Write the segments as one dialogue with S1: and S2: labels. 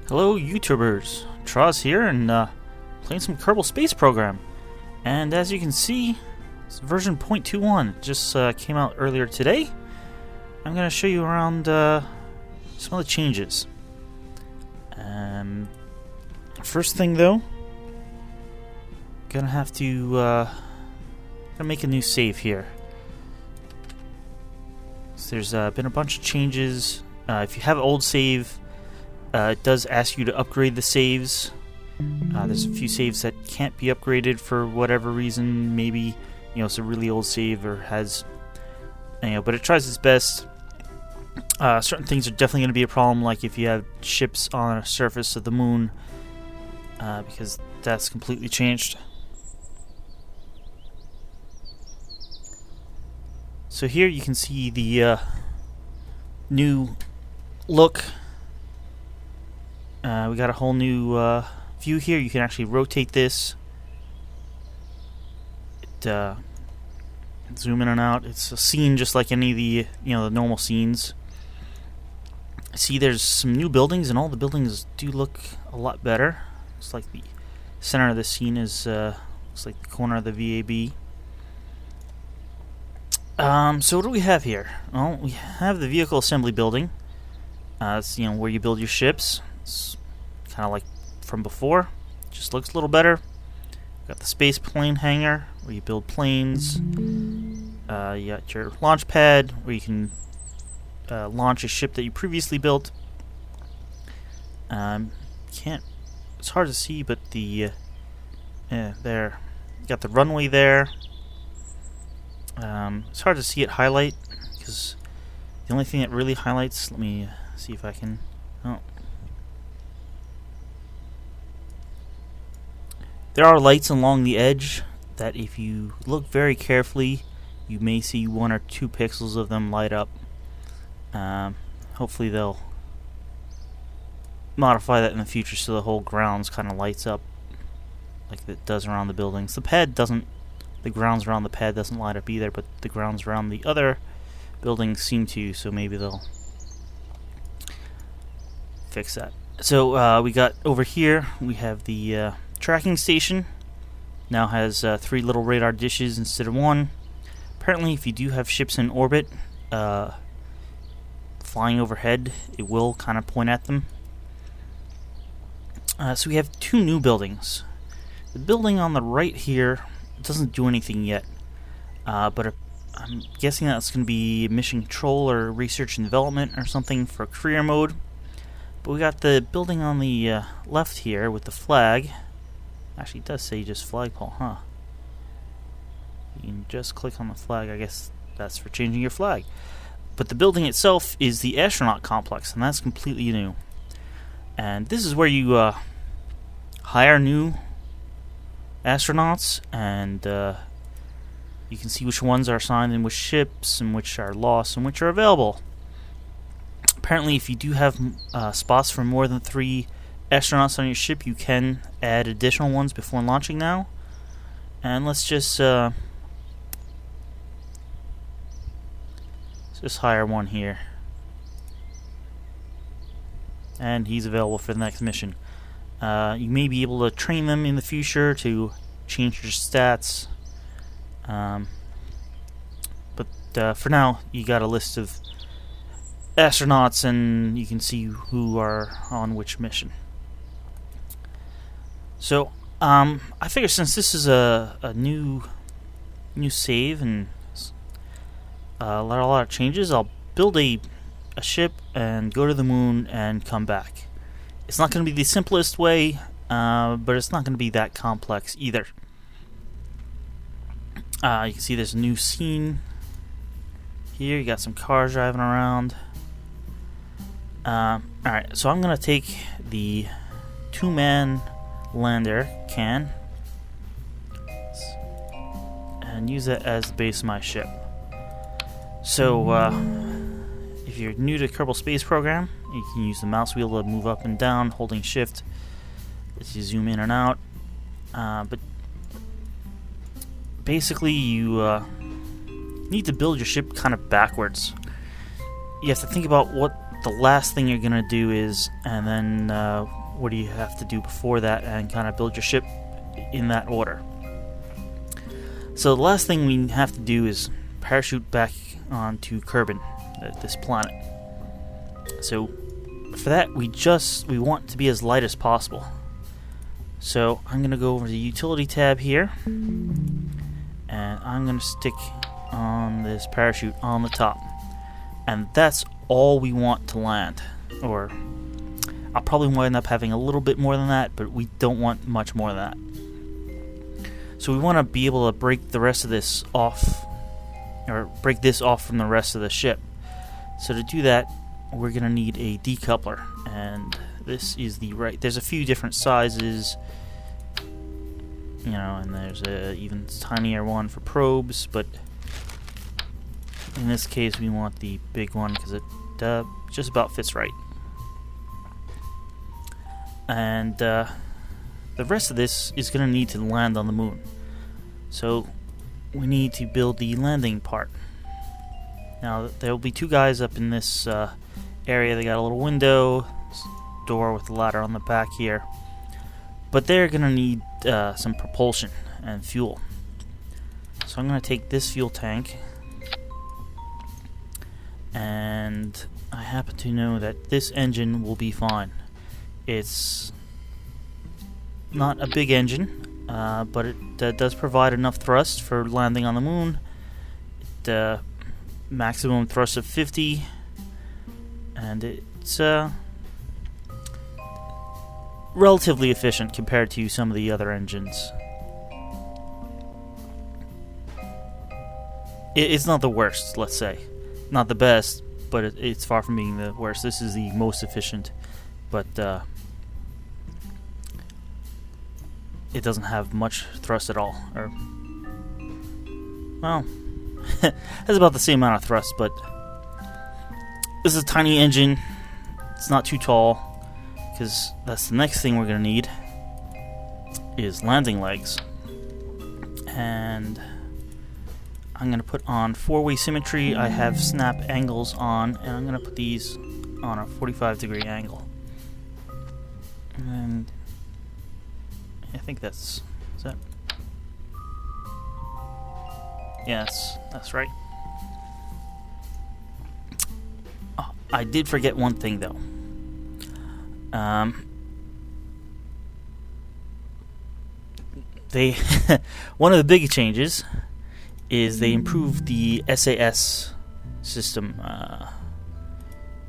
S1: Hello YouTubers, Troz here and playing some Kerbal Space Program. And as you can see, it's version 0.21, just came out earlier today. I'm going to show you around some of the changes. First thing though, gonna have to make a new save here. So there's been a bunch of changes. If you have an old save, it does ask you to upgrade the saves. There's a few saves that can't be upgraded for whatever reason. Maybe it's a really old save or has, but it tries its best. Certain things are definitely going to be a problem, like if you have ships on a surface of the moon, because that's completely changed. So here you can see the new look. We got a whole new view here. You can actually rotate this. Zoom in and out. It's a scene just like any of the the normal scenes. See, there's some new buildings, and all the buildings do look a lot better. It's like the center of the scene is looks like the corner of the VAB. So what do we have here? Well, we have the vehicle assembly building. It's where you build your ships. It's kind of like from before, just looks a little better. Got the space plane hangar where you build planes. You got your launch pad where you can launch a ship that you previously built. It's hard to see, but there. You got the runway there. It's hard to see it highlight because the only thing that really highlights. Let me see if I can. Oh. There are lights along the edge that, if you look very carefully, you may see 1 or 2 pixels of them light up. Hopefully they'll modify that in the future so the whole grounds kind of lights up like it does around the buildings. The pad doesn't. The grounds around the pad doesn't light up either, but the grounds around the other buildings seem to, so maybe they'll fix that. So we got over here, we have the tracking station. Now has 3 little radar dishes instead of 1. Apparently, if you do have ships in orbit flying overhead, it will kind of point at them. So we have 2 new buildings. The building on the right here doesn't do anything yet, but I'm guessing that's going to be mission control or research and development or something for career mode. But we got the building on the left here with the flag. Actually, it does say just flagpole, huh? You can just click on the flag. I guess that's for changing your flag. But the building itself is the astronaut complex, and that's completely new. And this is where you hire new astronauts, and you can see which ones are assigned in which ships, and which are lost, and which are available. Apparently, if you do have spots for more than 3 astronauts on your ship, you can add additional ones before launching now. And let's just hire one here. And he's available for the next mission. You may be able to train them in the future to change your stats. But for now, you got a list of astronauts, and you can see who are on which mission. So, I figure since this is a new save and a lot of changes, I'll build a ship and go to the moon and come back. It's not going to be the simplest way, but it's not going to be that complex either. You can see there's a new scene here. You got some cars driving around. Alright, so I'm going to take the 2-man lander can and use it as the base of my ship. So if you're new to Kerbal Space Program, you can use the mouse wheel to move up and down, holding shift as you zoom in and out. But basically you need to build your ship kind of backwards. You have to think about what the last thing you're going to do is, and then what do you have to do before that, and kind of build your ship in that order. So the last thing we have to do is parachute back onto Kerbin, this planet. So for that, we want to be as light as possible. So I'm going to go over to the utility tab here, and I'm going to stick on this parachute on the top. And that's all we want to land. Or I'll probably wind up having a little bit more than that, but we don't want much more than that. So we want to be able to break the rest of this off, or break this off from the rest of the ship. So to do that, we're going to need a decoupler, and this is there's a few different sizes, and there's a even tinier one for probes, but in this case we want the big one because it just about fits right. And the rest of this is going to need to land on the moon. So we need to build the landing part. Now there will be two guys up in this area. They got a little window, door with a ladder on the back here. But they're going to need some propulsion and fuel. So I'm going to take this fuel tank, and I happen to know that this engine will be fine. It's not a big engine, but it does provide enough thrust for landing on the moon. Maximum thrust of 50, and it's relatively efficient compared to some of the other engines. It's not the worst, let's say. Not the best, but it's far from being the worst. This is the most efficient, but it doesn't have much thrust at all. Or, well, has about the same amount of thrust, but this is a tiny engine. It's not too tall, because that's the next thing we're going to need is landing legs. And I'm going to put on 4-way symmetry. I have snap angles on, and I'm going to put these on a 45-degree angle. And I think is that? Yes, that's right. Oh, I did forget one thing though. They one of the big changes is they improved the ASAS system,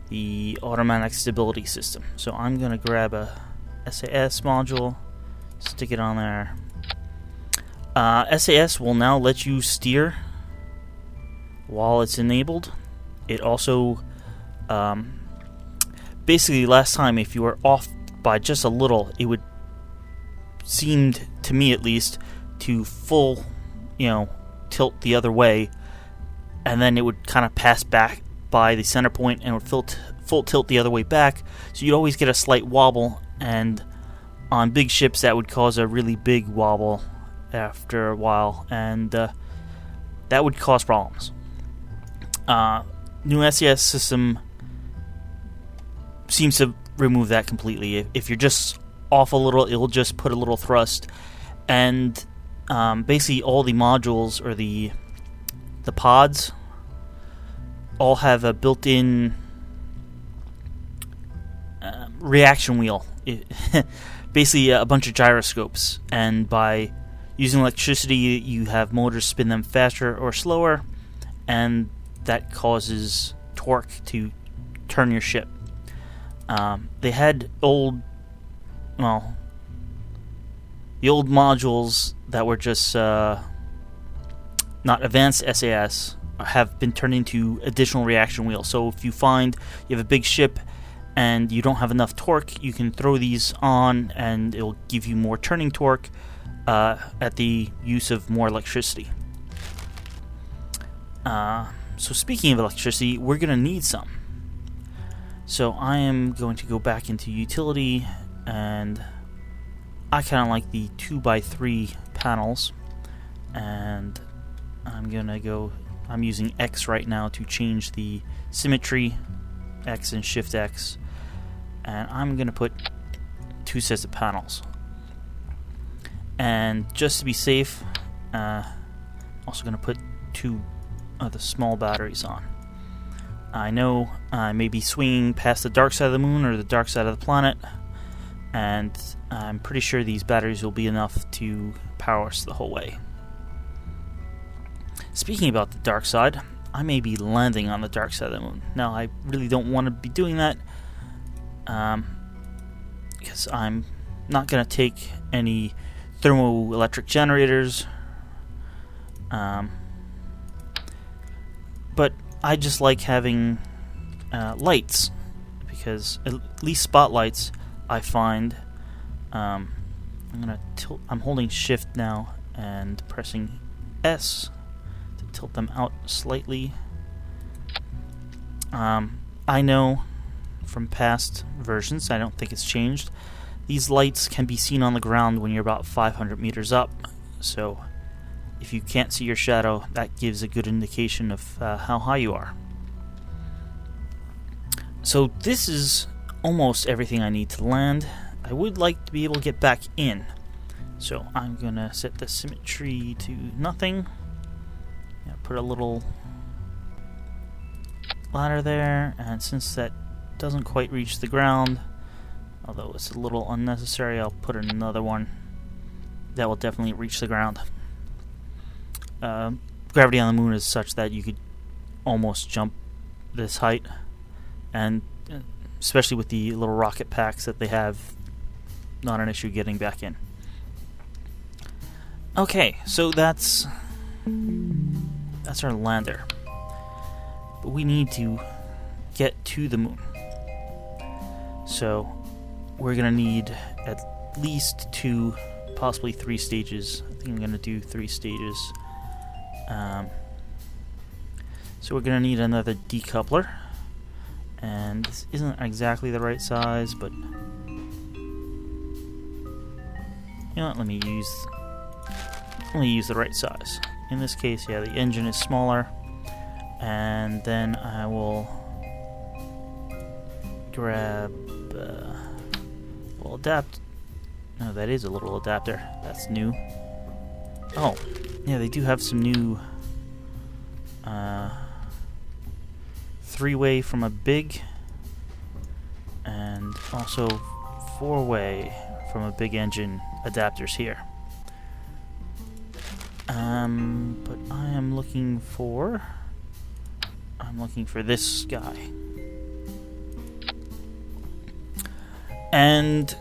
S1: the automatic stability system. So I'm going to grab a ASAS module, stick it on there. ASAS will now let you steer while it's enabled. It also, basically last time if you were off by just a little, it would seemed to me at least to full, tilt the other way, and then it would kind of pass back by the center point and would full tilt the other way back, so you'd always get a slight wobble, and on big ships that would cause a really big wobble after a while, and that would cause problems. New ASAS system seems to remove that completely. If you're just off a little, it'll just put a little thrust, and basically all the modules or the pods all have a built-in reaction wheel. Basically a bunch of gyroscopes, and by using electricity you have motors spin them faster or slower, and that causes torque to turn your ship. They had the old modules that were just not advanced ASAS have been turned into additional reaction wheels. So if you find you have a big ship and you don't have enough torque, you can throw these on and it'll give you more turning torque at the use of more electricity. So speaking of electricity, we're going to need some. So I am going to go back into utility, and I kind of like the 2x3 panels, and I'm using X right now to change the symmetry, X and Shift X, and I'm going to put 2 sets of panels. And just to be safe, also going to put 2 of the small batteries on. I know I may be swinging past the dark side of the moon or the dark side of the planet, and I'm pretty sure these batteries will be enough to power us the whole way. Speaking about the dark side, I may be landing on the dark side of the moon. Now, I really don't want to be doing that, because I'm not going to take any thermoelectric generators, but I just like having lights, because at least spotlights, I find, I'm holding shift now and pressing S to tilt them out slightly. I know from past versions, I don't think it's changed, these lights can be seen on the ground when you're about 500 meters up, so if you can't see your shadow, that gives a good indication of how high you are. So this is almost everything I need to land. I would like to be able to get back in, so I'm going to set the symmetry to nothing. Put a little ladder there, and since that doesn't quite reach the ground, although it's a little unnecessary, I'll put another one that will definitely reach the ground. Gravity on the moon is such that you could almost jump this height, and especially with the little rocket packs that they have, not an issue getting back in. Okay, so that's our lander. But we need to get to the moon. So we're going to need at least 2, possibly 3 stages. I think I'm going to do 3 stages. So we're going to need another decoupler. And this isn't exactly the right size, but you know what, let me use the right size. In this case, yeah, the engine is smaller, and then I will grab no, that is a little adapter. That's new. Oh, yeah, they do have some new 3-way from a big, and also 4-way from a big engine adapters here. But I'm looking for this guy. And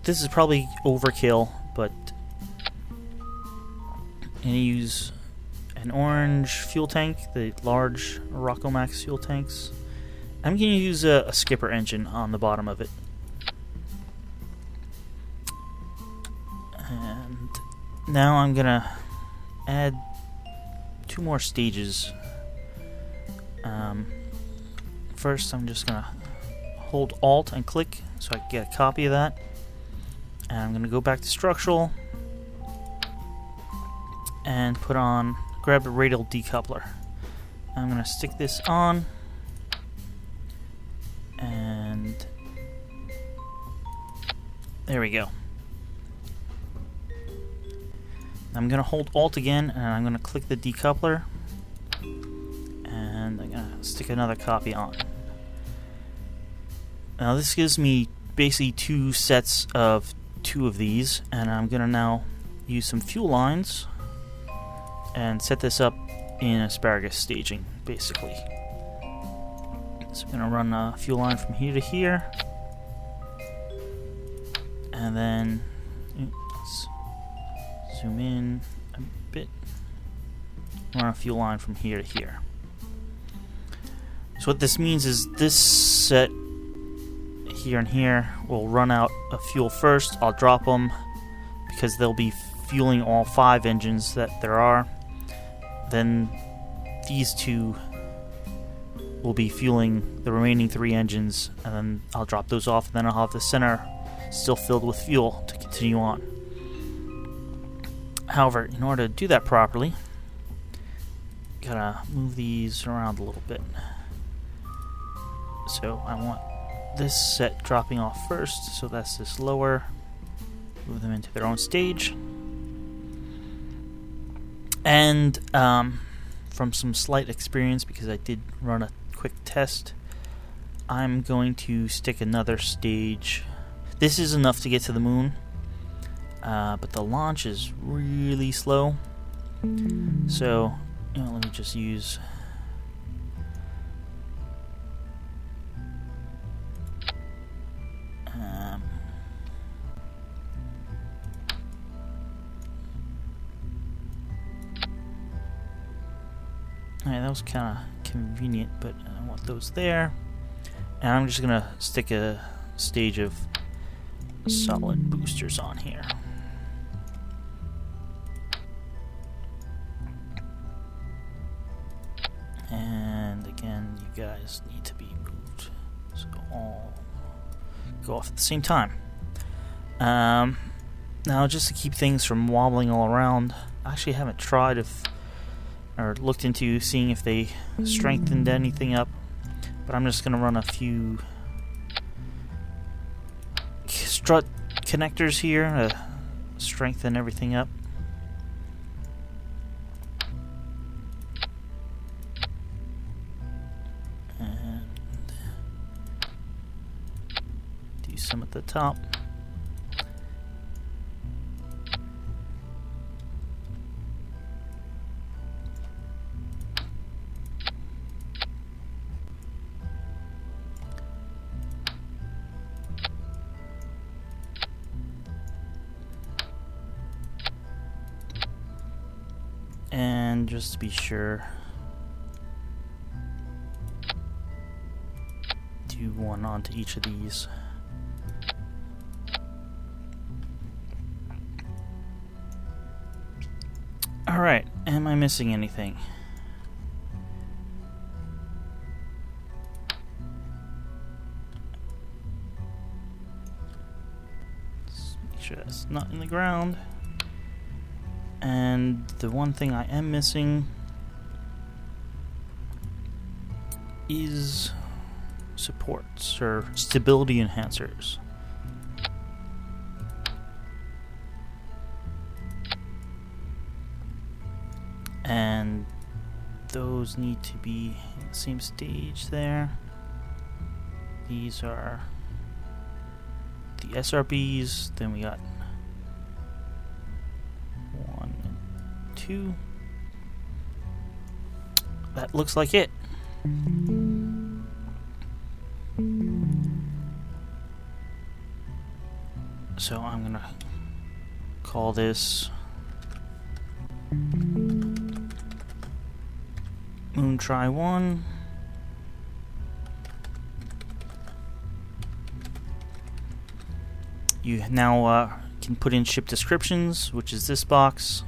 S1: this is probably overkill, but I'm gonna use an orange fuel tank, the large Rockomax fuel tanks. I'm gonna use a skipper engine on the bottom of it. And now I'm gonna add 2 more stages. First, I'm just gonna hold Alt and click so I can get a copy of that. And I'm gonna go back to structural and grab a radial decoupler. I'm gonna stick this on, and there we go. I'm gonna hold Alt again, and I'm gonna click the decoupler, and I'm gonna stick another copy on. Now this gives me basically 2 sets of 2 of these, and I'm gonna now use some fuel lines and set this up in asparagus staging, basically. So I'm gonna run a fuel line from here to here, and then let's zoom in a bit. Run a fuel line from here to here. So what this means is this set here and here will run out of fuel first. I'll drop them because they'll be fueling all 5 engines that there are. Then these 2 will be fueling the remaining 3 engines, and then I'll drop those off, and then I'll have the center still filled with fuel to continue on. However, in order to do that properly, gotta move these around a little bit. So I want this set dropping off first, so that's this lower. Move them into their own stage. And from some slight experience, because I did run a quick test, I'm going to stick another stage. This is enough to get to the moon, but the launch is really slow. So, let me just use... Alright, that was kind of convenient, but I want those there. And I'm just going to stick a stage of solid boosters on here. And again, you guys need to be moved. So all go off at the same time. Now, just to keep things from wobbling all around, I actually haven't tried or looked into seeing if they strengthened anything up, but I'm just going to run a few strut connectors here to strengthen everything up. And do some at the top. And just to be sure, do one onto each of these. Alright, am I missing anything? Let's make sure that's not in the ground. And the one thing I am missing is supports or stability enhancers. And those need to be in the same stage there. These are the SRBs, then we got 1 and 2. That looks like it. So I'm gonna call this Moon Try 1. You now can put in ship descriptions, which is this box.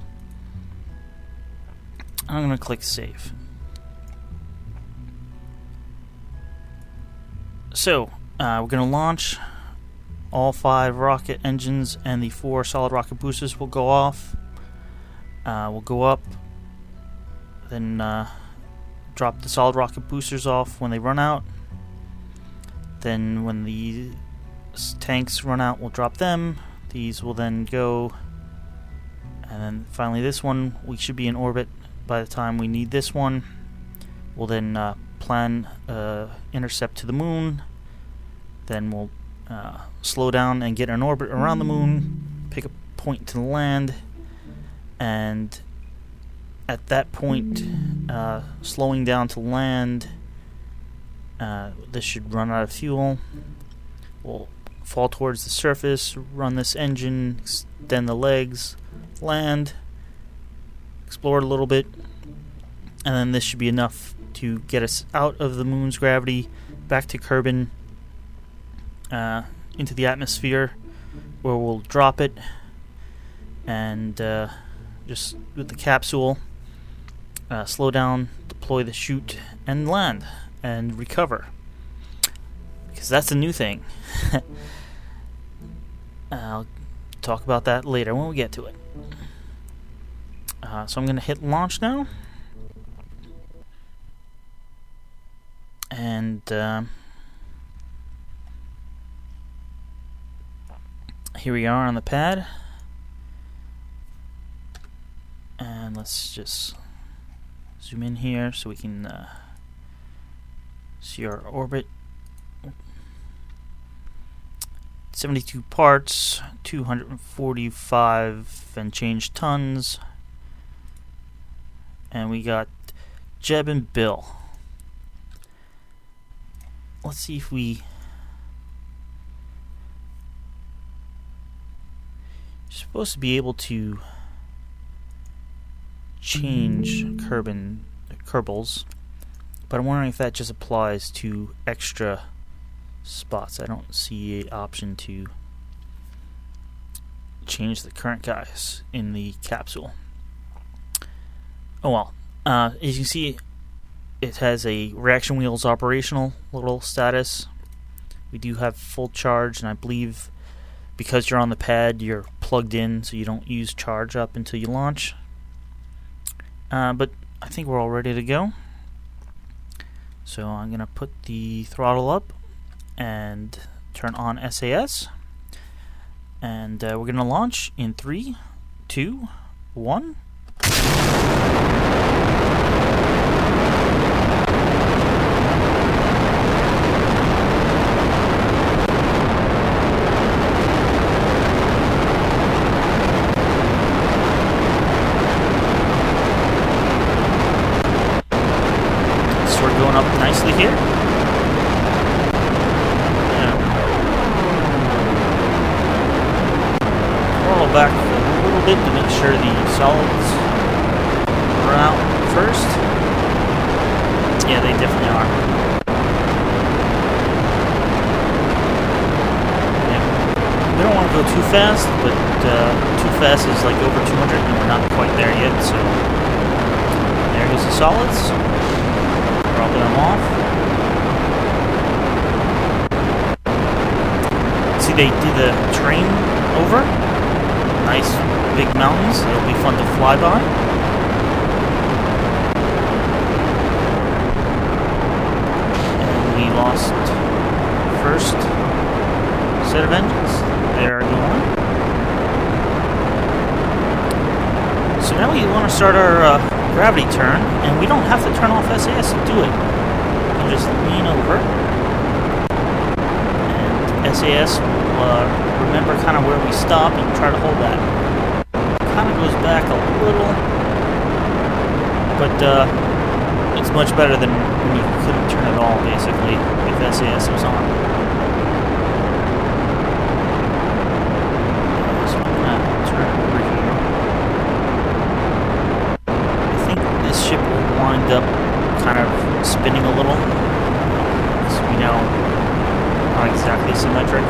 S1: I'm gonna click Save. So we're gonna launch. All 5 rocket engines and the 4 solid rocket boosters will go off. We'll go up, then drop the solid rocket boosters off when they run out. Then when the tanks run out, we'll drop them. These will then go. And then finally this one, we should be in orbit by the time we need this one. We'll then plan intercept to the moon. Then we'll slow down and get an orbit around the moon, pick a point to land, and at that point, slowing down to land, this should run out of fuel. We'll fall towards the surface, run this engine, extend the legs, land, explore it a little bit, and then this should be enough to get us out of the moon's gravity, back to Kerbin, into the atmosphere, where we'll drop it and just with the capsule slow down, deploy the chute, and land and recover, because that's a new thing. I'll talk about that later when we get to it. So I'm going to hit launch now, and Here we are on the pad. And let's just zoom in here so we can see our orbit. 72 parts, 245 and change tons. And we got Jeb and Bill. Let's see if we... You're supposed to be able to change Kerbals, but I'm wondering if that just applies to extra spots. I don't see an option to change the current guys in the capsule. Oh well. As you can see, it has a reaction wheels operational little status. We do have full charge, and I believe because you're on the pad, you're plugged in, so you don't use charge up until you launch. But I think we're all ready to go. So I'm going to put the throttle up and turn on SAS. And we're going to launch in 3, 2, 1. So we're going up nicely here. Back a little bit to make sure the solids are out first. Yeah, they definitely are. Yeah. We don't want to go too fast, but too fast is like over 200 and we're not quite there yet, so there goes the solids. Dropping them off. See, they did the train over. Nice big mountains. It'll be fun to fly by. And we lost first set of engines. They're going. So now we want to start our gravity turn, and we don't have to turn off SAS to do it. We can just lean over, and SAS will remember kind of where we stop and try to hold that. Kind of goes back a little, but it's much better than when you couldn't turn it all, basically, if SAS was on. So I'm going to turn over here. I think this ship will wind up kind of spinning a little, so we know not exactly symmetric.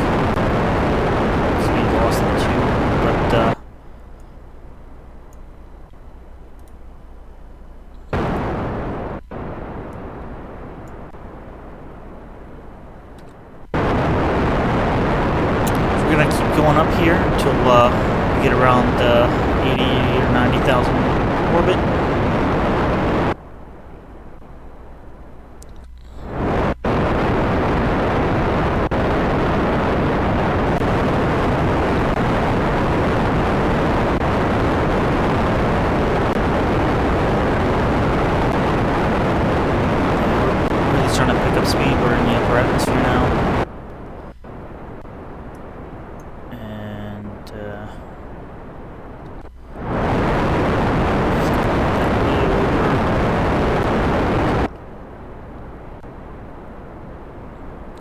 S1: Lost the two, but we're gonna keep going up here until we get around 80 or 90,000 orbit. Trying to pick up speed. We're in the upper atmosphere now, and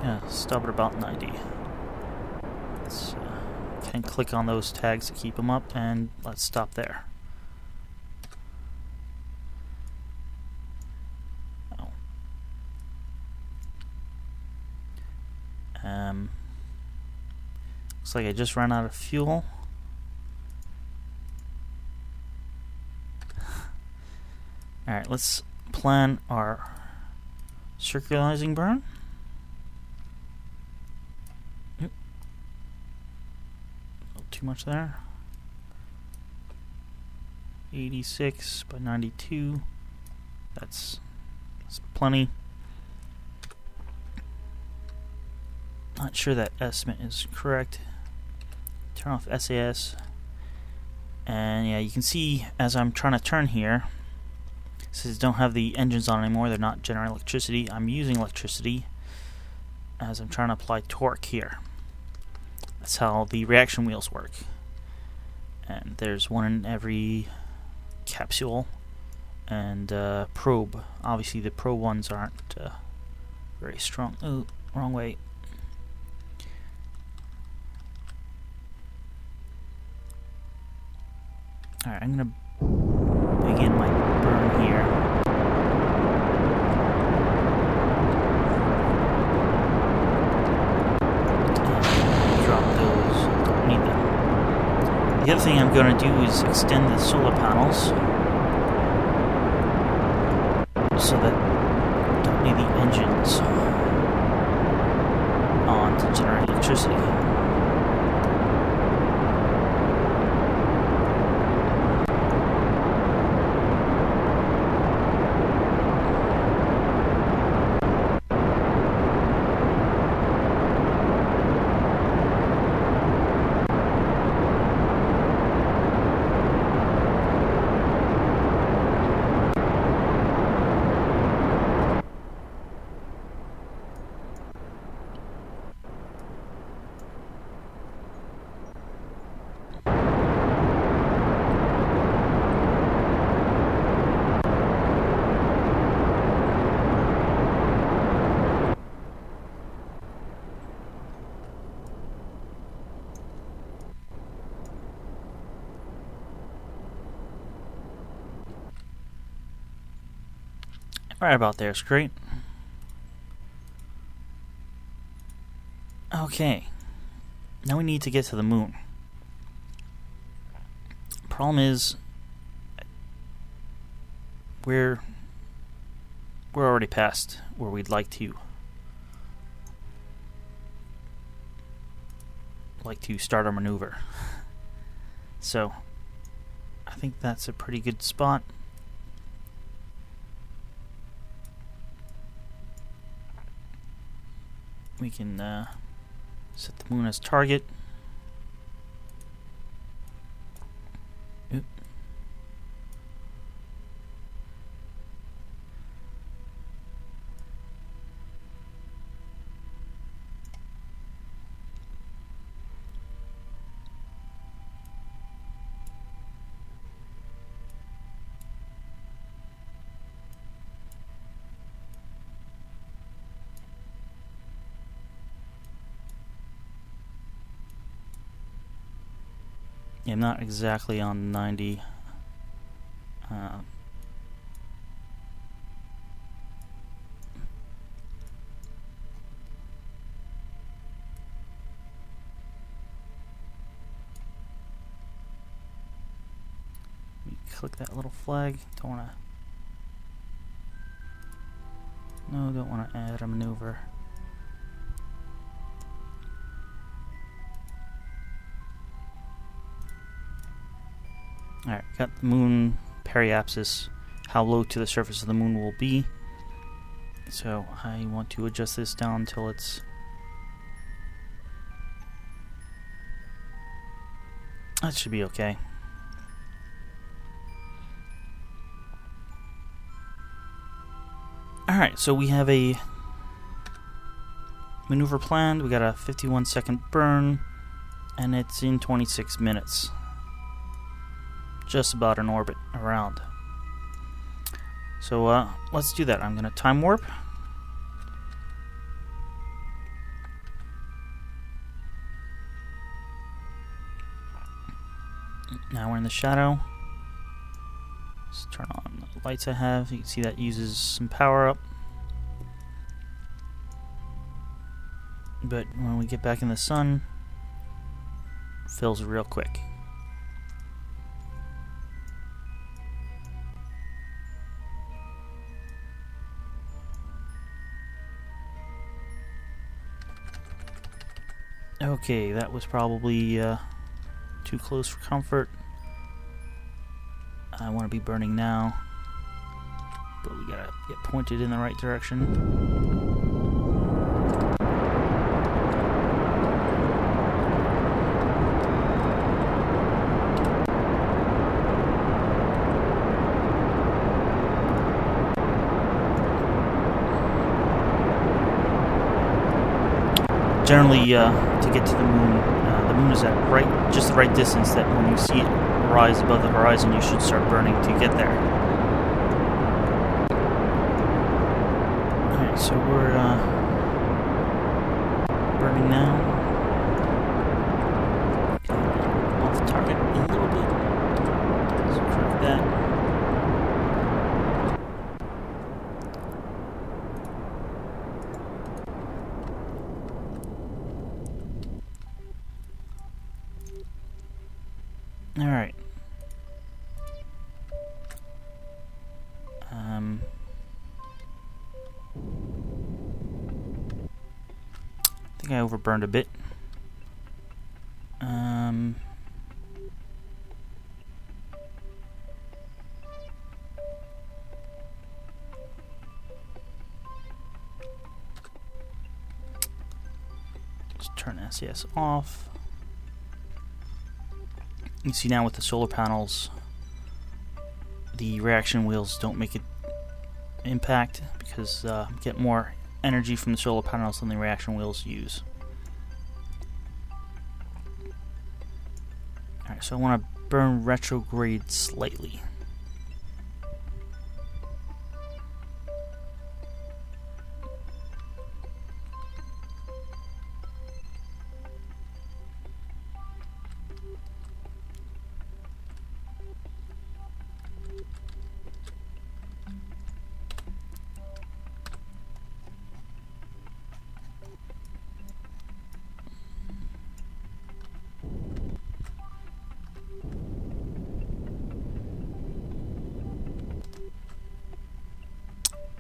S1: yeah, stop at about 90. Let's can click on those tags to keep them up, and let's stop there. Looks like I just ran out of fuel. Alright, let's plan our circularizing burn. Yep. Not too much there. 86 by 92. That's plenty. Not sure that estimate is correct. Turn off ASAS. And yeah, you can see as I'm trying to turn here, it says don't have the engines on anymore, they're not generating electricity. I'm using electricity as I'm trying to apply torque here. That's how the reaction wheels work. And there's one in every capsule and probe. Obviously the probe ones aren't very strong. Oh, wrong way. Alright, I'm gonna begin my burn here. And drop those. Don't need them. The other thing I'm gonna do is extend the solar panels so that I don't need the engines on to generate electricity. Right about there, it's great. Okay, now we need to get to the moon. Problem is, we're already past where we'd like to start our maneuver. So, I think that's a pretty good spot. We can set the moon as target. Oop. Yeah, I'm not exactly on 90. Click that little flag. Don't want to. No, don't want to add a maneuver. Alright, got the moon periapsis, how low to the surface of the moon will be. So I want to adjust this down until it's... That should be okay. Alright, so we have a maneuver planned. We got a 51-second burn, and it's in 26 minutes. Just about an orbit around. So let's do that. I'm going to time warp. Now we're in the shadow. Let's turn on the lights I have. You can see that uses some power up. But when we get back in the sun, it fills real quick. Okay, that was probably too close for comfort. I want to be burning now, but we gotta get pointed in the right direction. generally, to get to the moon is at just the right distance that when you see it rise above the horizon, you should start burning to get there. Alright, so we're burning now. Off target a little bit. So correct that. Alright. I think I overburned a bit. Just turn ASAS off. You see now with the solar panels, the reaction wheels don't make an impact because get more energy from the solar panels than the reaction wheels use. Alright, so I want to burn retrograde slightly.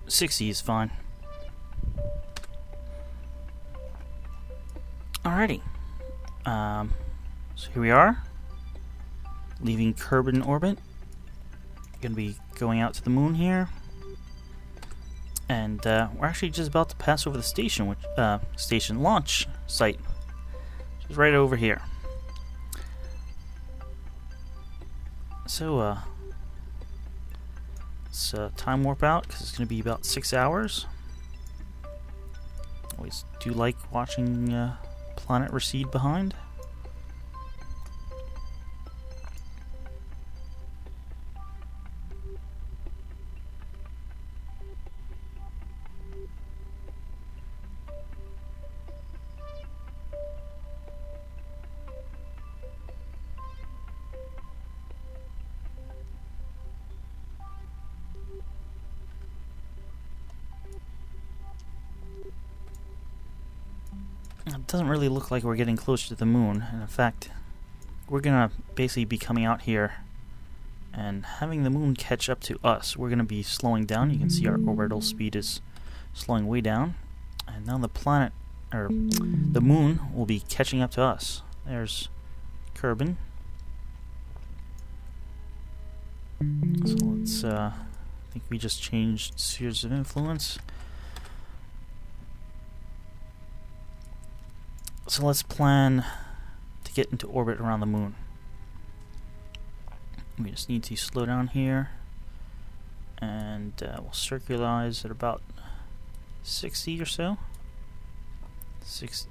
S1: $60 is fine. Alrighty. So here we are, leaving Kerbin orbit. Going to be going out to the moon here, and we're actually just about to pass over the station, which station launch site, which is right over here. So let's time warp out because it's going to be about 6 hours. Always do like watching planet recede behind. It doesn't really look like we're getting closer to the moon, and in fact, we're gonna basically be coming out here and having the moon catch up to us. We're gonna be slowing down. You can see our orbital speed is slowing way down, and now the planet, or the moon, will be catching up to us. There's Kerbin. So let's, I think we just changed spheres of influence. So let's plan to get into orbit around the moon. We just need to slow down here, and we'll circularize at about 60 or so.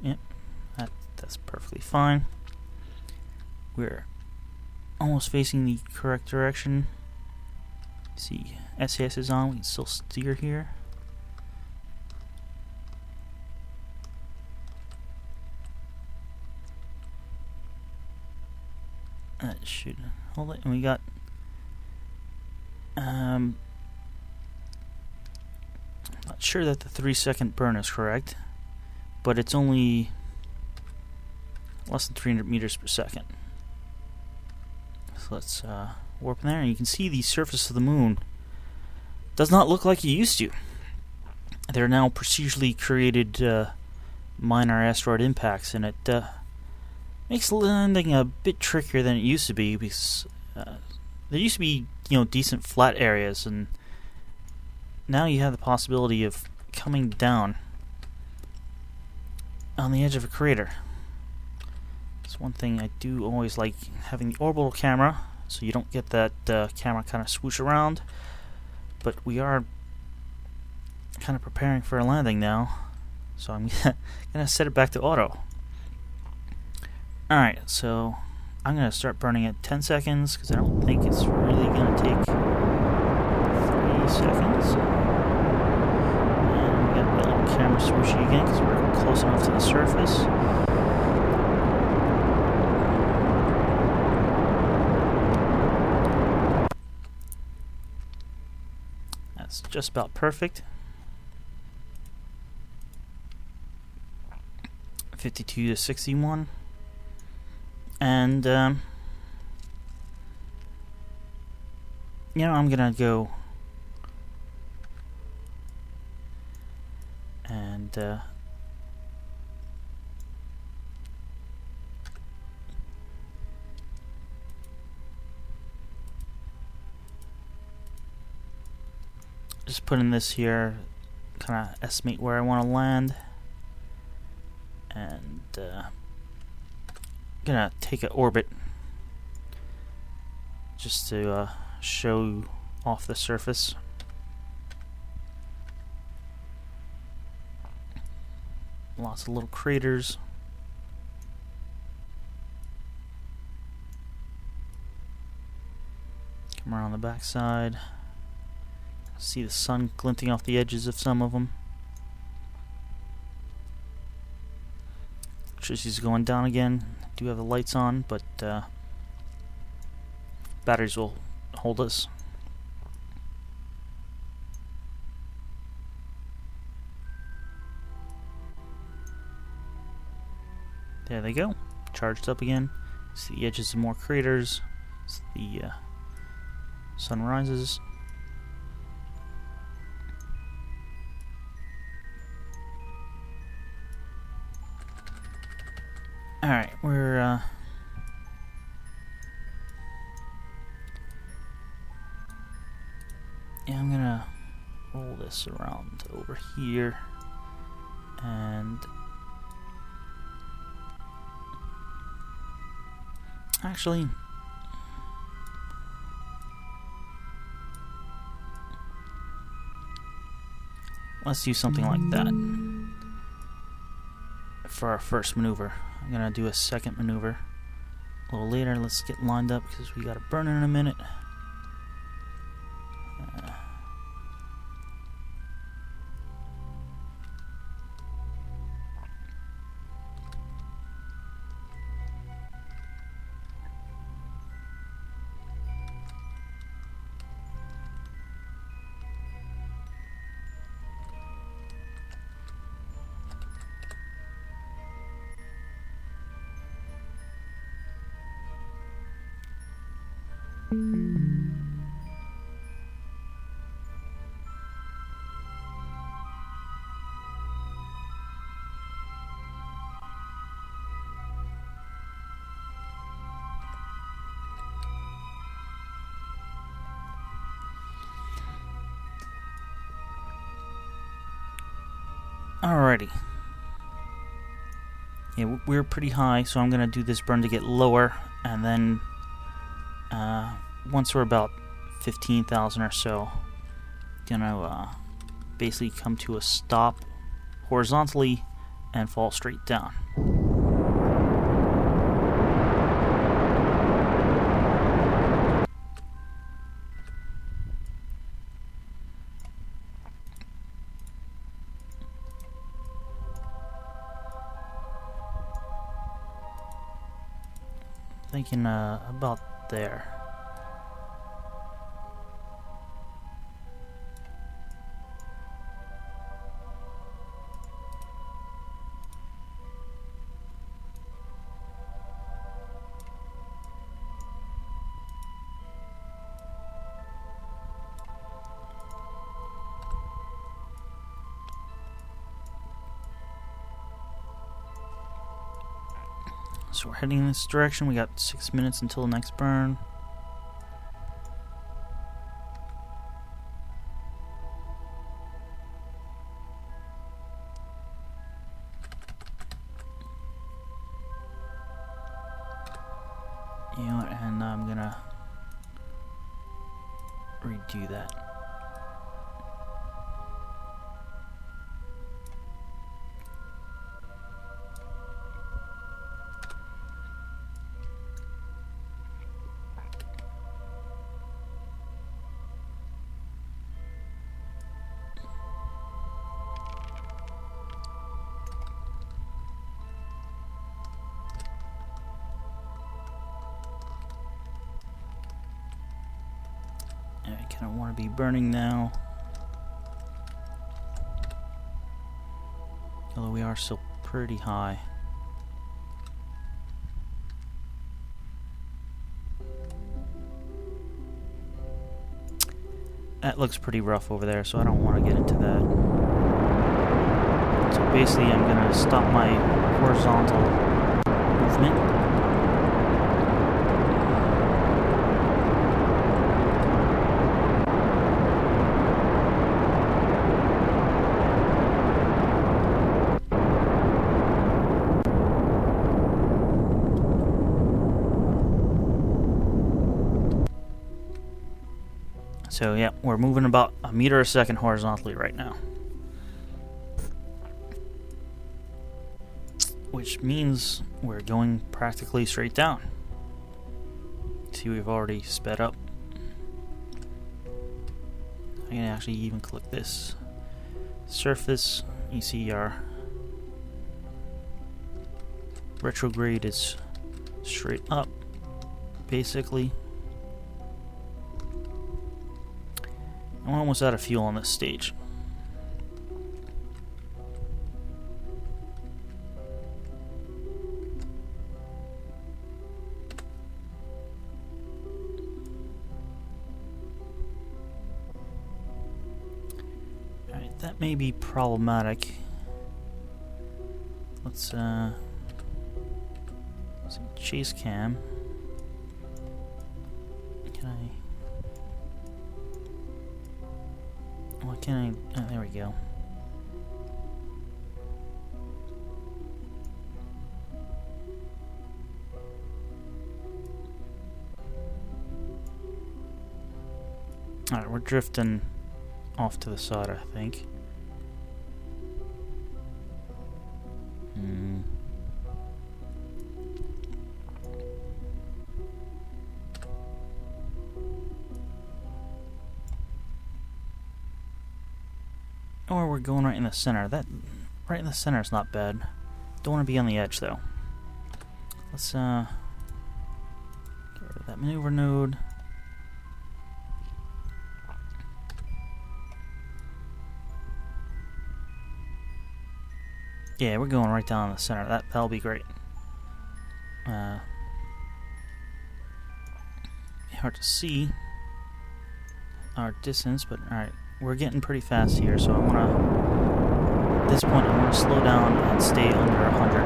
S1: Yep, that's perfectly fine. We're almost facing the correct direction. See, ASAS is on. We can still steer here. That should hold it, and we got not sure that the 3-second burn is correct, but it's only less than 300 meters per second. So let's warp in there, and you can see the surface of the moon does not look like it used to. There are now procedurally created minor asteroid impacts, and it makes landing a bit trickier than it used to be, because there used to be, decent flat areas, and now you have the possibility of coming down on the edge of a crater. It's one thing I do always like, having the orbital camera, so you don't get that camera kind of swoosh around, but we are kind of preparing for a landing now, So I'm gonna set it back to auto. Alright, so I'm gonna start burning at 10 seconds because I don't think it's really gonna take 3 seconds. And we got the little camera swooshy again because we're close enough to the surface. That's just about perfect. 52 to 61. And, you know, I'm gonna go and, just put in this here, kind of estimate where I want to land. And gonna take an orbit just to show off the surface. Lots of little craters. Come around the backside. See the sun glinting off the edges of some of them. Electricity's going down again. Do have the lights on, but batteries will hold us. There they go. Charged up again. See the edges of more craters. As the sun rises. Alright, we're yeah, I'm gonna roll this around over here and actually let's do something like that for our first maneuver. I'm gonna do a second maneuver a little later. Let's get lined up because we gotta burn in a minute. Alrighty. Yeah, we're pretty high, so I'm gonna do this burn to get lower, and then once we're about 15,000 or so, gonna basically come to a stop horizontally and fall straight down. Thinking about there. So we're heading in this direction. We got 6 minutes until the next burn. You know what, and I'm gonna redo that. kind of want to be burning now. Although we are still pretty high. That looks pretty rough over there, so I don't want to get into that. So basically I'm going to stop my horizontal movement. So yeah, we're moving about a meter a second horizontally right now. Which means we're going practically straight down. See, we've already sped up. I can actually even click this surface. You see our retrograde is straight up, basically. I'm almost out of fuel on this stage. Alright, that may be problematic. Let's chase cam. Can I? What can I? Oh, there we go. Alright, we're drifting off to the side, I think. Or we're going right in the center. That right in the center is not bad. Don't want to be on the edge though. Let's get rid of that maneuver node. Yeah, we're going right down in the center. That'll be great. Hard to see our distance, but alright. We're getting pretty fast here, so I want to, at this point, I want to slow down and stay under 100.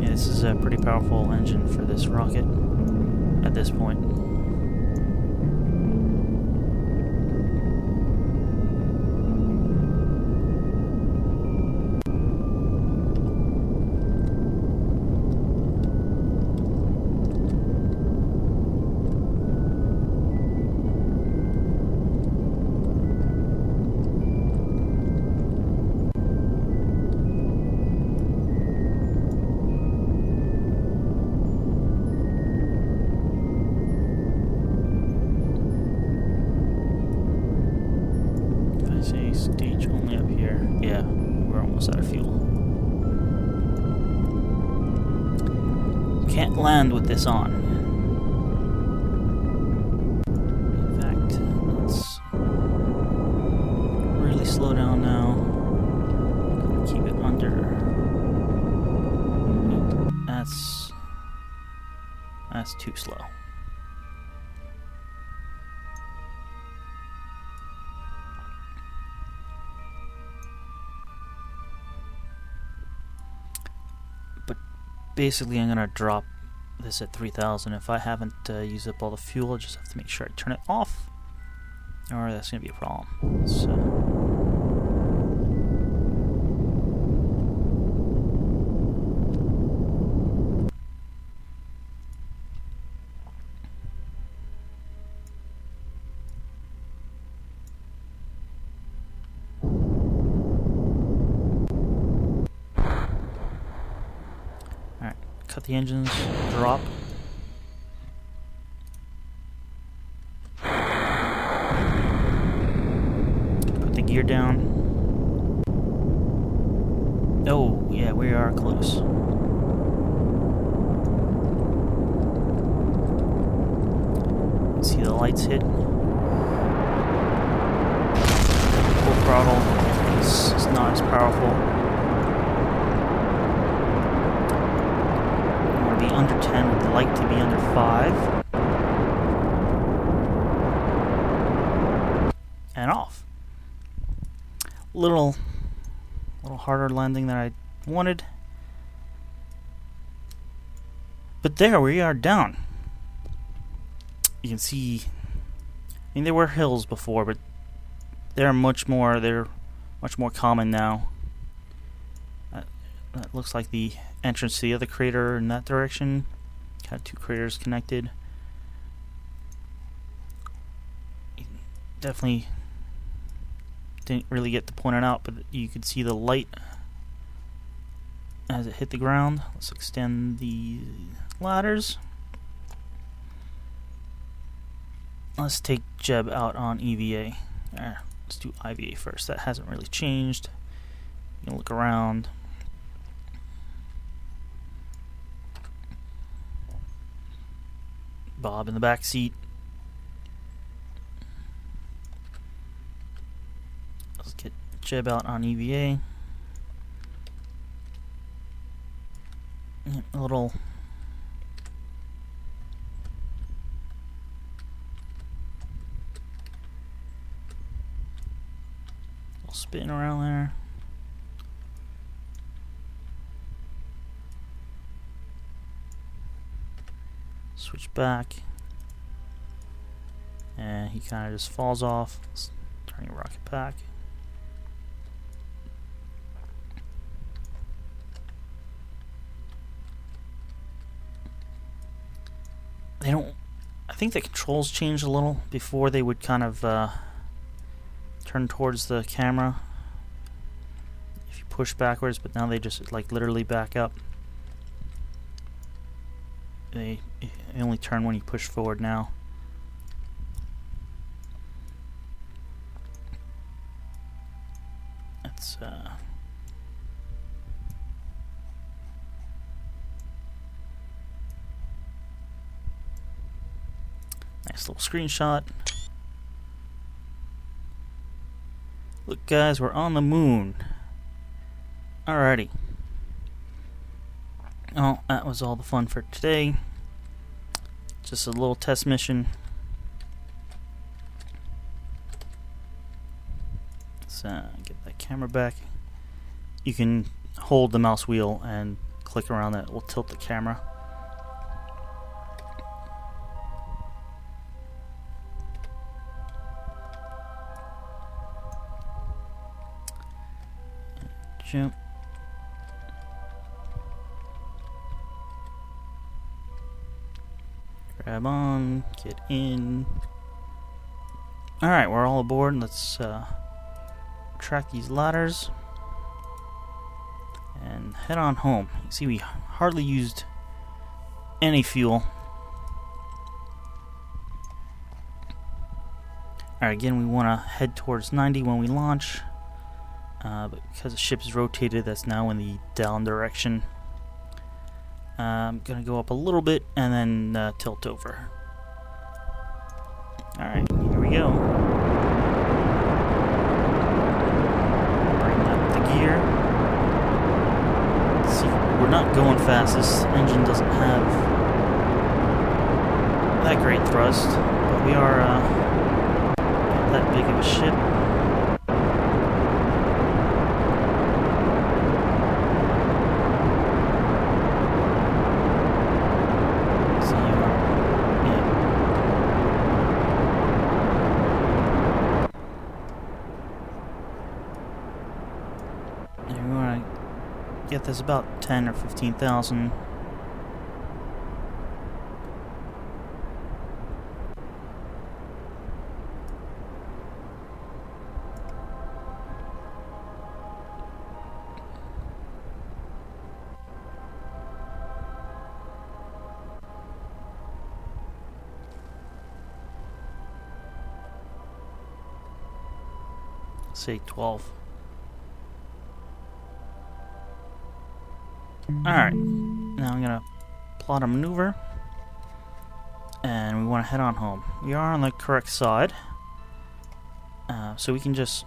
S1: Yeah, this is a pretty powerful engine for this rocket at this point. Stage only up here. Yeah, we're almost out of fuel. Can't land with this on. In fact, let's really slow down now. Keep it under. That's too slow. Basically, I'm gonna drop this at 3,000. If I haven't used up all the fuel, I just have to make sure I turn it off, or that's gonna be a problem. So, cut the engines, drop. Put the gear down. lights hit. Full throttle is not as powerful. You want to be under 10 with the light to be under 5. And off. Little harder landing than I wanted. But there we are down. You can see, I mean, there were hills before, but they're much more common now. That looks like the entrance to the other crater in that direction. Got 2 craters connected. Definitely didn't really get to point it out, but you could see the light as it hit the ground. Let's extend the ladders. Let's take Jeb out on EVA. Let's do IVA first. That hasn't really changed. You can look around. Bob in the back seat. Let's get Jeb out on EVA. A little spin around there. Switch back. And he kind of just falls off. Let's turn your rocket back. They don't. I think the controls changed a little. Before they would kind of turn towards the camera if you push backwards, but now they just like literally back up. They only turn when you push forward now. That's nice little screenshot. Look, guys, we're on the moon. Alrighty. Well, that was all the fun for today. Just a little test mission. Let's get that camera back. You can hold the mouse wheel and click around that. It will tilt the camera. Jump. Grab on, get in. Alright, we're all aboard. Let's track these ladders and head on home. You see, we hardly used any fuel. Alright, again, we want to head towards 90 when we launch. But because the ship is rotated, that's now in the down direction. I'm going to go up a little bit and then tilt over. Alright, here we go. Bring up the gear. Let's see, we're not going fast. This engine doesn't have that great thrust, but we are not that big of a ship. Get this about 10 or 15,000. Say 12. Alright, now I'm going to plot a maneuver. And we want to head on home. We are on the correct side. So we can just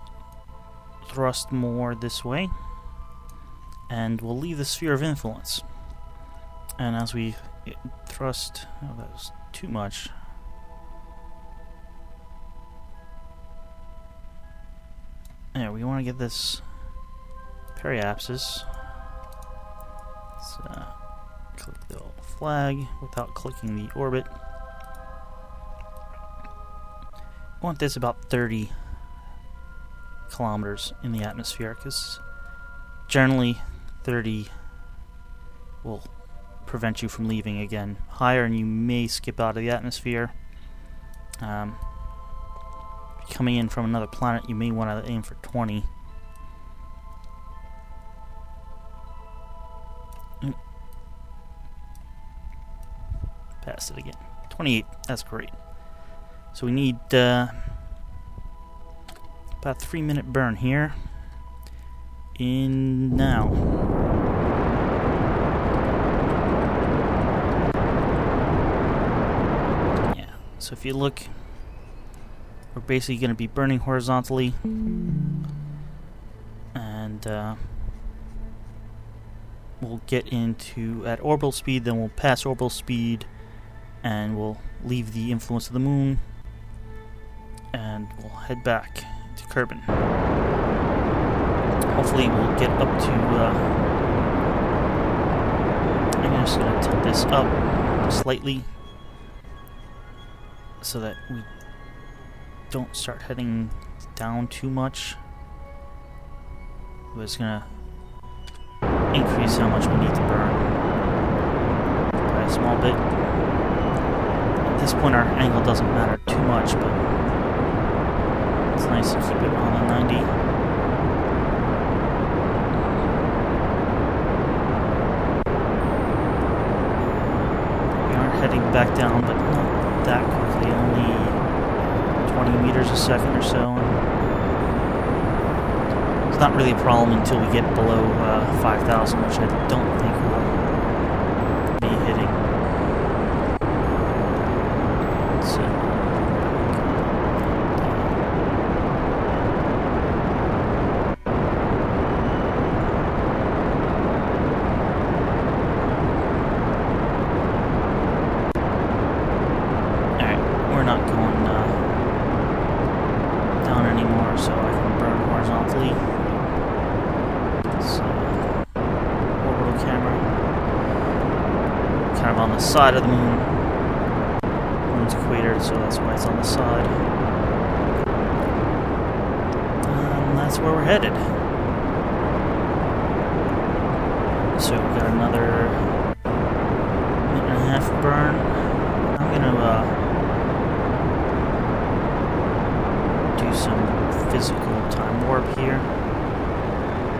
S1: thrust more this way. And we'll leave the sphere of influence. And as we thrust... Oh, that was too much. There, we want to get this periapsis. Let's click the flag without clicking the orbit. I want this about 30 kilometers in the atmosphere, because generally 30 will prevent you from leaving again. Higher and you may skip out of the atmosphere. Coming in from another planet, you may want to aim for 20. Passed it again. 28, that's great. So we need about a 3-minute burn here. In now. Yeah, so if you look, we're basically going to be burning horizontally. And we'll get into at orbital speed, then we'll pass orbital speed, and we'll leave the influence of the moon, and we'll head back to Kerbin. Hopefully we'll get up to... I'm just going to tilt this up slightly so that we don't start heading down too much. But it's going to increase how much we need to burn by a small bit. At this point our angle doesn't matter too much, but it's nice to keep it on the 90. We aren't heading back down, but not that quickly, only 20 meters a second or so. It's not really a problem until we get below 5,000, which I don't think we'll be hitting. So, alright, we're not going down anymore, so I can burn horizontally. Orbital camera. Kind of on the side of the moon. Moon's equator, so that's why it's on the side. And that's where we're headed. So we've got another minute and a half burn. I'm gonna do some physical time warp here.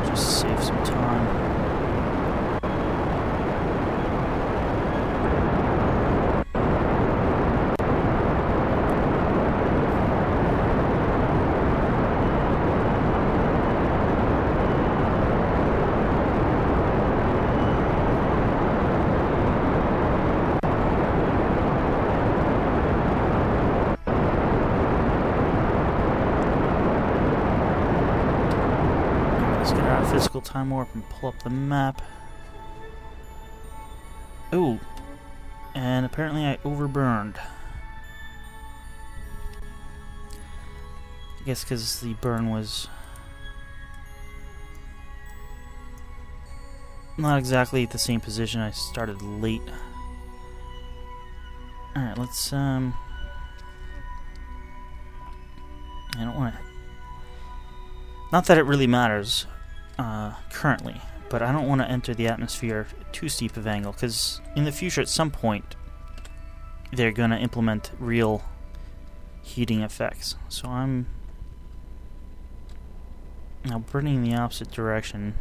S1: Just save some time. Let's get out of physical time warp and pull up the map. Ooh, and apparently I overburned. I guess because the burn was not exactly at the same position. I started late. Alright, let's I don't want to... Not that it really matters currently, but I don't want to enter the atmosphere too steep of angle, because in the future at some point they're going to implement real heating effects. So I'm now burning in the opposite direction.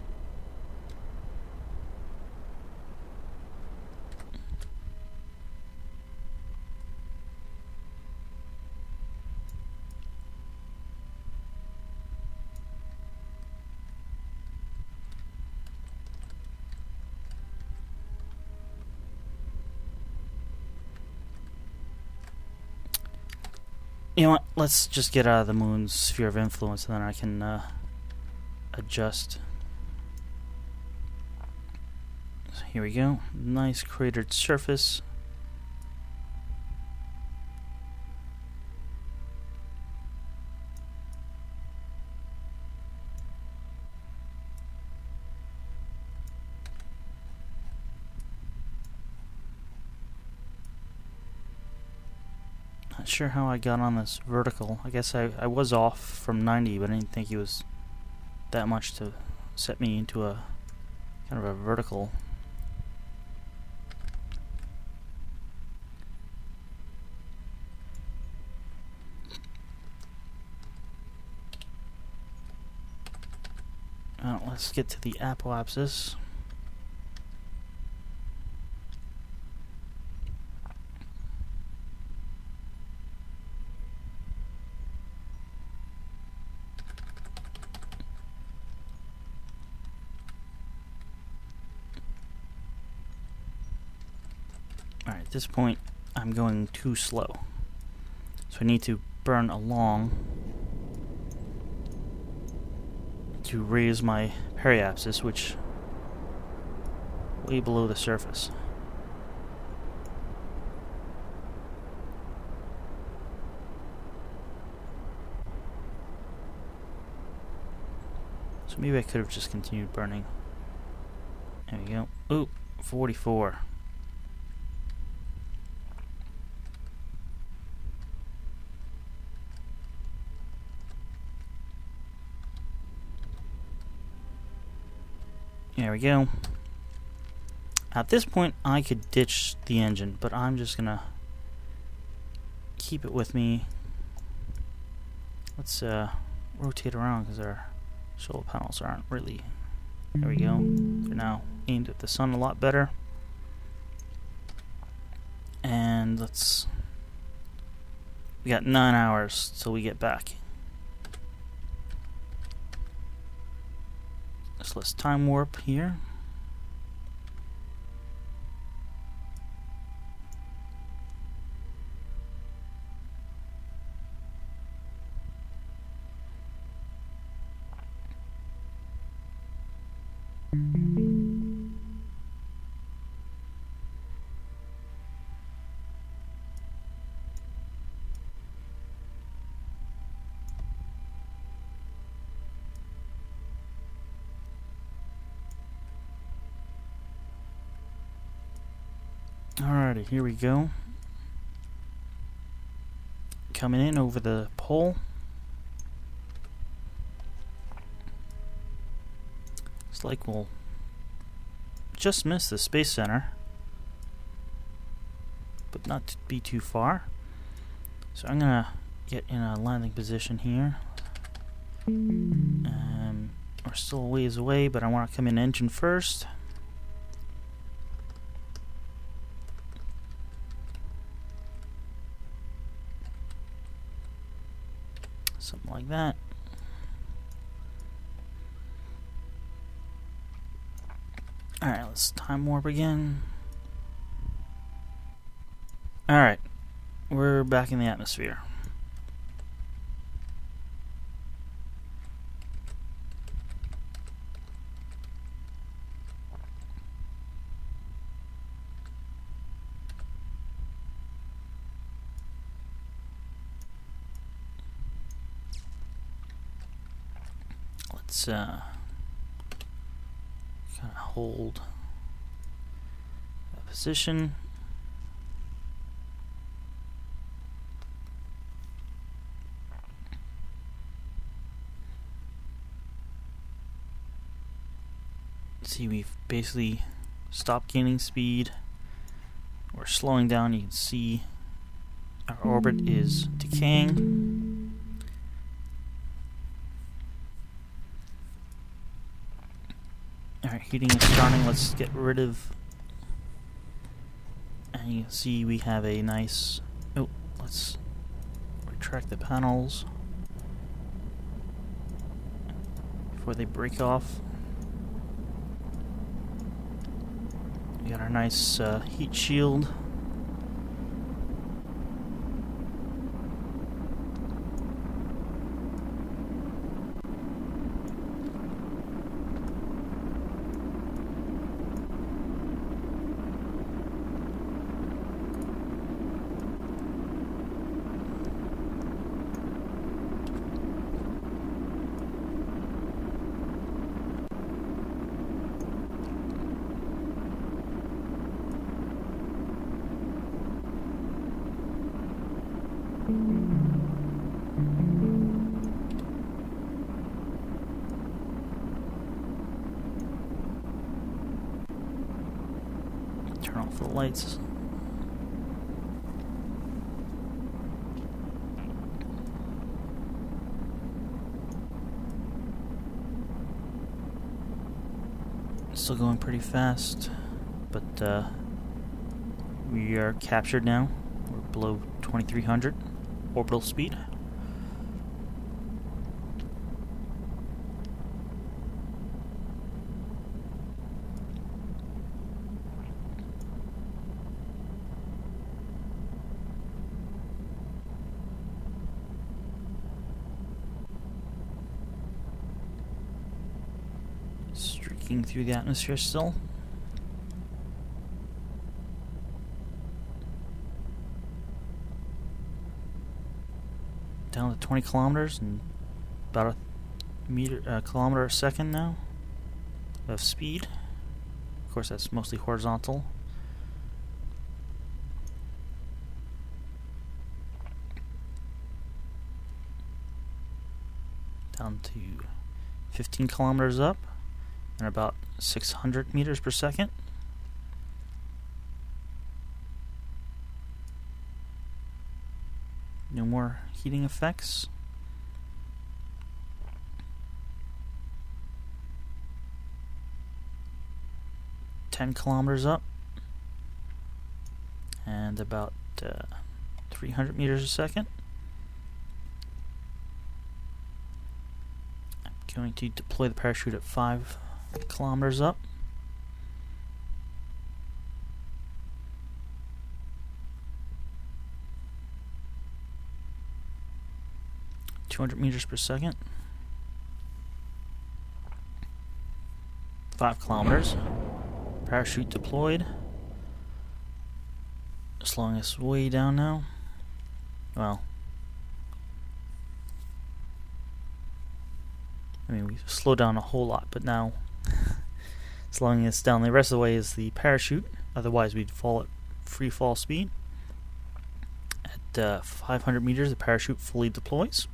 S1: You know what? Let's just get out of the moon's sphere of influence, and then I can adjust. So here we go. Nice cratered surface. Not sure how I got on this vertical. I guess I was off from 90, but I didn't think it was that much to set me into a kind of a vertical. Let's get to the apoapsis. Alright, at this point I'm going too slow. So I need to burn along to raise my periapsis, which way below the surface. So maybe I could have just continued burning. There we go. Ooh, 44. There we go. At this point, I could ditch the engine, but I'm just gonna keep it with me. Let's rotate around because our solar panels aren't really. There we go. They're now aimed at the sun a lot better. And we got 9 hours till we get back. So let's time warp here. Alrighty, here we go. Coming in over the pole. Looks like we'll just miss the Space Center, but not to be too far. So I'm gonna get in a landing position here. We're still a ways away, but I want to come in engine first. Something like that. Alright, let's time warp again. Alright, we're back in the atmosphere. Let's kind of hold that position. See, we've basically stopped gaining speed. We're slowing down. You can see our orbit is decaying. Alright, heating is starting. Let's get rid of. And you can see we have a nice. Oh, let's retract the panels before they break off. We got our nice heat shield. Turn off the lights. Still going pretty fast, but we are captured now. We're below 2300 orbital speed. Streaking through the atmosphere still. Down to 20 kilometers and about a kilometer a second now of speed. Of course, that's mostly horizontal. Down to 15 kilometers up and about 600 meters per second. No more heating effects. $10 up and about 300 meters a second. I'm going to deploy the parachute at 5 kilometers up. $200 meters per second. 5 kilometers. Parachute deployed. Slowing us way down now. Well, I mean, we slowed down a whole lot, but now slowing us down the rest of the way is the parachute. Otherwise, we'd fall at free fall speed. At 500 meters, the parachute fully deploys.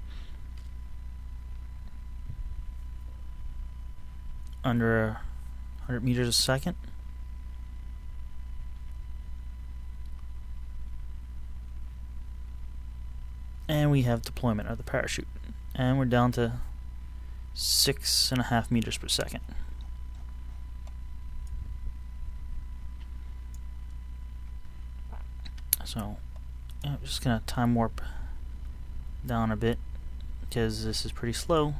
S1: Under 100 meters a second. And we have deployment of the parachute. And we're down to 6.5 meters per second. So, yeah, I'm just going to time warp down a bit because this is pretty slow.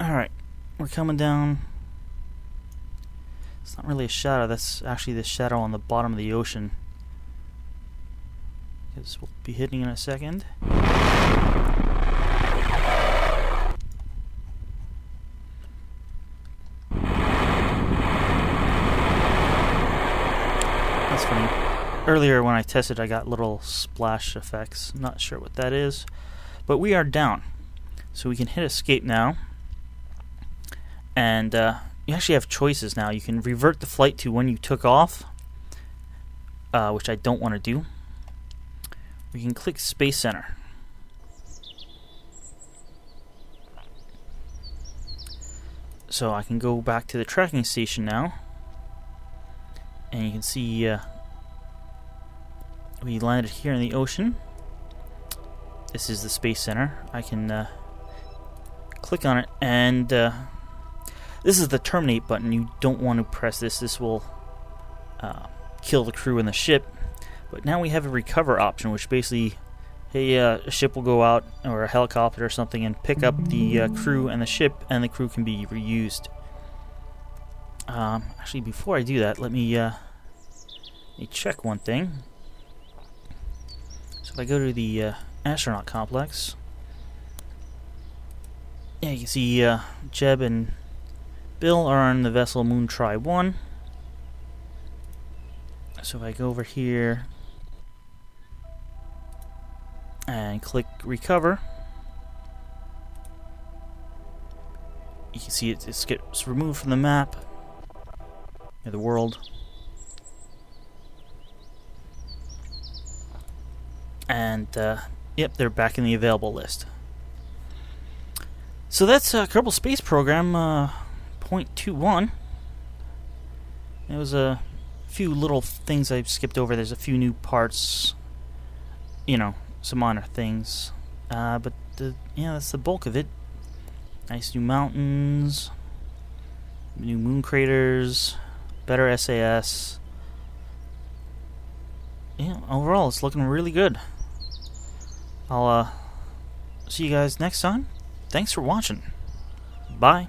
S1: Alright, we're coming down. It's not really a shadow, that's actually the shadow on the bottom of the ocean. Because we'll be hitting in a second. That's funny. Earlier when I tested, I got little splash effects. Not sure what that is. But we are down. So we can hit escape now. And you actually have choices now. You can revert the flight to when you took off, which I don't want to do. We can click Space Center. So I can go back to the tracking station now. And you can see we landed here in the ocean. This is the Space Center. I can click on it and this is the terminate button. You don't want to press this. This will kill the crew and the ship. But now we have a recover option, which basically, hey, a ship will go out, or a helicopter or something, and pick up the crew and the ship, and the crew can be reused. Actually, before I do that, let me check one thing. So if I go to the astronaut complex, yeah, you can see Jeb and Bill are on the vessel Moon Tri 1. So if I go over here and click recover, you can see it gets removed from the map of the world. And yep, they're back in the available list. So that's Kerbal Space Program 0.21. There was a few little things I've skipped over. There's a few new parts, you know, some minor things. But yeah, that's the bulk of it. Nice new mountains, new moon craters, better ASAS. Yeah, overall it's looking really good. I'll see you guys next time. Thanks for watching. Bye.